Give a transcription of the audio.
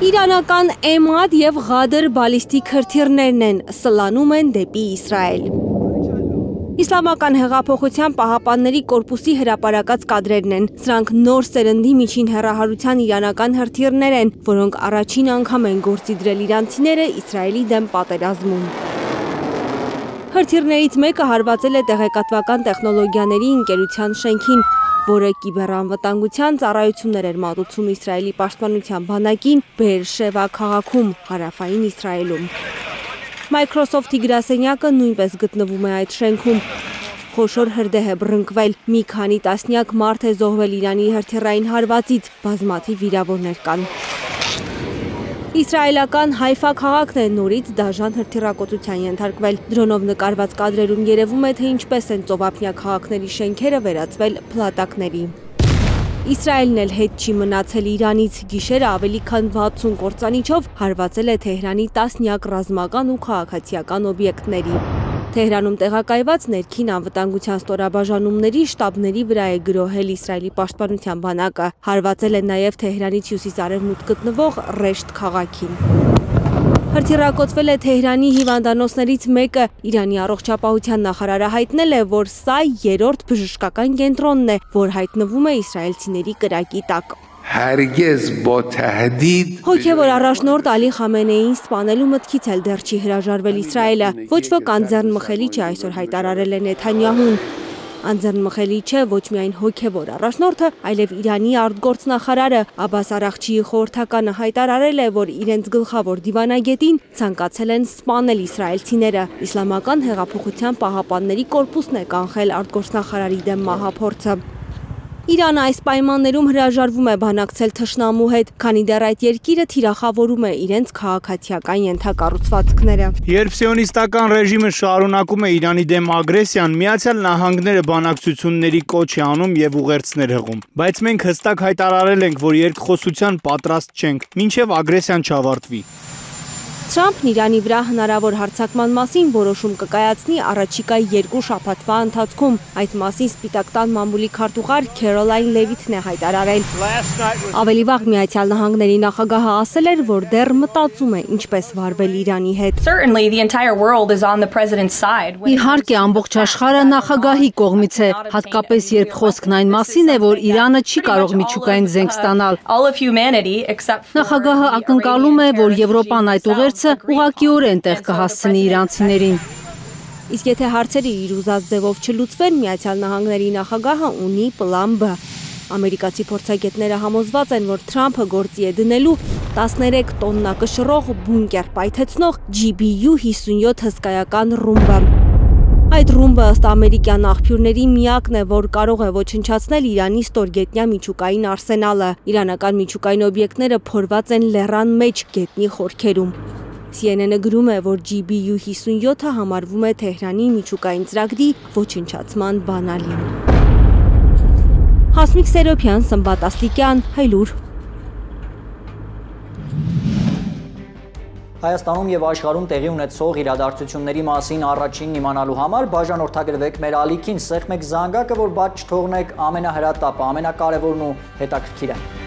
Իրանական Էմադ և Ղադր բալիստիկ հրթիռներն են սլանում են դեպի Իսրայել։ Իսլամական հեղափոխության պահապանների կորպուսի հրապարակած կադրերն են։ Սրանք նոր սերնդի միջին հեռահարության իրանական հրթիռներ են, որոնք առաջին անգամ են գործի դրել իրանցիները Իսրայելի դեմ պատերազմում։ Հրթիռներից մեկը հարվածել է տեղեկատվական տեխնոլոգիաների ընկերության շենքին, որը կիբերանվտանգության ծառայություններ էր մատուցում Իսրայելի պաշտպանության բանակին Բեեր-Շևա քաղաքում, հարավային Իսրայելում։ Microsoft-ի գրասենյակը նույնպես գտնվում է այդ շենքում։ Խոշոր հրդեհ է բռնկվել, մի քանի տասնյակ մարդ է զոհվել Իրանի հրթիռային հարվածից, բազմաթիվ վիրավորներ կան։ Իսրայելական Հայֆա քաղաքն է նորից դաժան հրթիռակոծության ենթարկվել։ Դրոնով նկարված կադրերում երևում է, թե ինչպես են ծովափնյա քաղաքների շենքերը վերածվել փլատակների։ Իսրայելն էլ հետ չի մնացել Իրանից, գիշերը ավելի քան 60 կործանիչով հարվածել է Թեհրանի տասնյակ ռազմական ու քաղաքացիական օբյեկտների։ Թեհրանում տեղակայված ներքին անվտանգության ստորաբաժանումների շտաբների վրա է գրոհել Իսրայելի պաշտպանության բանակը, հարվածել է նաև Թեհրանից հյուսիս-արևմուտք գտնվող Ռեշտ քաղաքին։ Հրթիռակոծվել է Թեհրանի հիվանդանոցներից մեկը։ Իրանի առողջապահության նախարարը հայտնել է, որ սա 3-րդ բժշկական կենտրոնն է, որ հայտնվում է իսրայելցիների կրակի տակ։ Հոգևոր առաջնորդ Ալի Խամենեին սպանելու մտքից էլ դեռ չի հրաժարվել Իսրայելը։ Ոչ ոք անձեռնմխելի չէ, այսօր հայտարարել է Նեթանյահուն։ Անձեռնմխելի չէ ոչ միայն հոգևոր առաջնորդը, այլև Իրանի արտգործնախարարը Աբբաս Արաղչիի խորհրդականը հայտարարել է, որ իրենց գլխավոր դիվանագետին ցանկացել են սպանել իսրայելցիները։ Իսլամական հեղափոխության պահապանների կորպուսն է կանխել արտգործնախարարի դեմ մահափորձը։ Իրանը այս պայմաններում հրաժարվում է բանակցել թշնամու հետ, քանի դեռ այդ երկիրը թիրախավորում է իրենց քաղաքացիական ենթակառուցվածքները։ Երբ սիոնիստական ռեժիմը շարունակում է Իրանի դեմ ագրեսիան, Միացյալ Նահանգները բանակցությունների կոչ է անում եւ ուղերձներ հղում։ Բայց մենք հստակ հայտարարել ենք, որ երկխոսության պատրաստ չենք, մինչեւ ագրեսիան չավարտվի։ Թրամփն Իրանի վրա հնարավոր հարձակման մասին որոշում կկայացնի առաջիկա 2 շաբաթվա ընթացքում։ Այդ մասին Սպիտակ տան մամուլի քարտուղար Քերոլայն Լևիթն է հայտարարել։ Ավելի վաղ Միացյալ Նահանգների նախագահը ասել էր, որ դեռ մտածում է ինչպես վարվել Իրանի հետ։ Իհարկե, ամբողջ աշխարհը նախագահի կողմից է, հատկապես երբ խոսքն այն մասին է, որ Իրանը չի կարող միջուկային զենք ստանալ։ Նախագահը ակնկալում է, որ Եվրոպան այդ ուղերձը ուղղակիորեն տեղ կհասցնի իրանցիներին։ Իսկ եթե հարցերը իր ուզած ձևով չլուծվեն, Միացյալ Նահանգների նախագահը ունի պլան B։ Ամերիկացի փորձագետները համոզված են, որ Թրամփը գործի է դնելու 13 տոննա կշռող բունկեր պայթեցնող GBU-57 հսկայական ռումբը։ Այդ ռումբը ըստ ամերիկյան աղբյուրների միակն է, որ կարող է ոչնչացնել Իրանի ստորգետնյա միջուկային արսենալը։ Իրանական միջուկային օբյեկտները փորված են լեռան մեջ գետնի խորքերում։ CNN-ը գրում է, որ GBU-57-ը համարվում է Թեհրանի միջուկային ծրագրի ոչնչացման բանալին։ Հասմիկ Սերոբյան, Սմբատ Ասլիկյան, Հայլուր։ Հայաստանում եւ աշխարհում տեղի ունեցող իրադարձությունների մասին առաջինն իմանալու համար բաժանորդագրվեք մեր ալիքին, սեղմեք զանգակը, որ բաց չթողնեք ամենահրատապը, ամենակարևորն ու հետաքրքիրը։